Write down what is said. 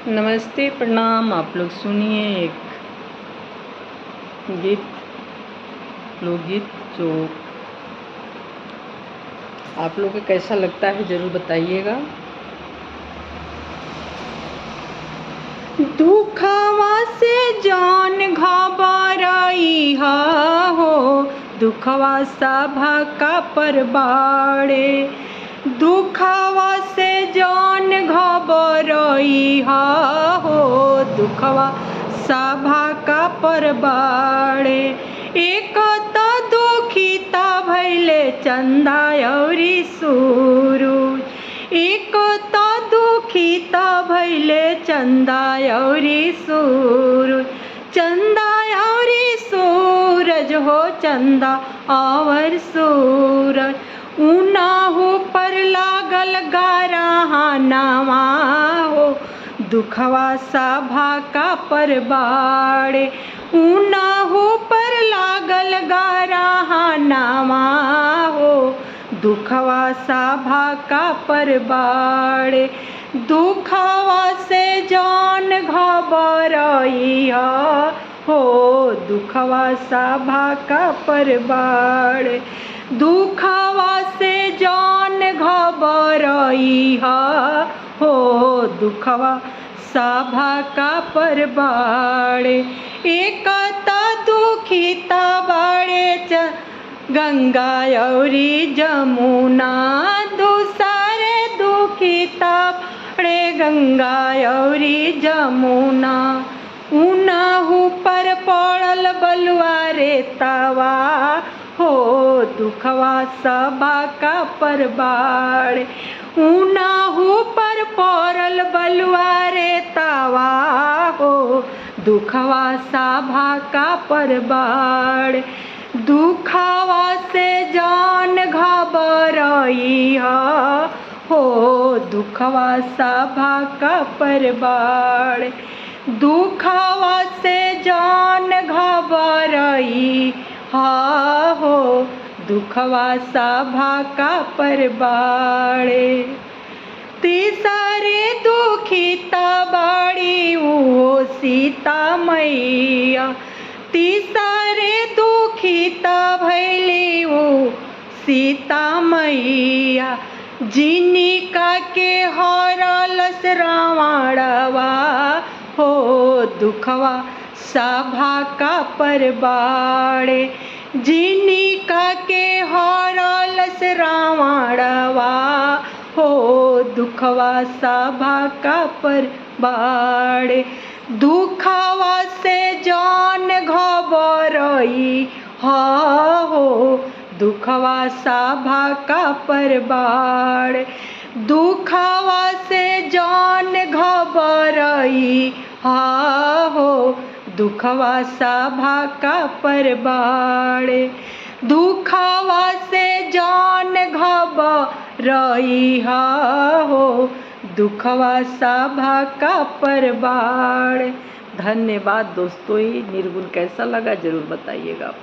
नमस्ते, प्रणाम। आप लोग सुनिए एक गीत, लोकगीत जो आप लोग को कैसा लगता है ज़रूर बताइएगा। दुखवा से जान घबराई हो, दुखवा सभा का परबाड़े। दुखवा से जान घबराई हो, दुखवा सभा का परबाड़े। एक तो दुखिता भैले चंदा औरी सूरज, एक तो दुखिता भैले चंदा औरी सूरज। चंदा औरी सूरज हो, चंदा और सूरज। उनाहु पर लागल गारहानवा हो, दुखवा सभा का परबाड़े। उनाहु पर लागल गारहानवा हो, दुखवा सभा का परबाड़े। दुखवा से जान घबराई हो, दुखवा सभा का परबाड़े। दुखवा से जान घबराई हो, दुखवा सभा का परबाड़े। एक तो दुखिता बाड़े गंगा औरी जमुना, दूसरे दुखिता बाड़े गंगा औरी जमुना। उनाहु पर पड़ल बलुआ रेतवा हो, दुखवा सभा का परबाड़े। उनाहु पर पड़ल बलुआ रेतवा हो, दुखवा सभा का परबाड़े। दुखवा से जान घबराई हो, दुखवा सभा का परबाड़े। दुखवा से जान घबराई हो, दुखवा सभा का परबाड़े। तीसरे दुखिता बाड़ी वो सीता मैया, तीसरे दुखिता भैली वो सीता मैया। जिनिका के हरलस रावणवा हो, दुखवा सभा का परबाड़े। जिनिका के हरलस रावणवा हो, दुखवा सभा का परबाड़े। दुखवा से जान घबराई हो, दुखवा सभा का परबाड़े। दुखवा से जान घबराई हो, दुखवा सभा का परबाड़े। दुखवा से जान घबराई हो, दुखवा सभा का परबाड़े। धन्यवाद दोस्तों। ये निर्गुण कैसा लगा ज़रूर बताइएगा आप।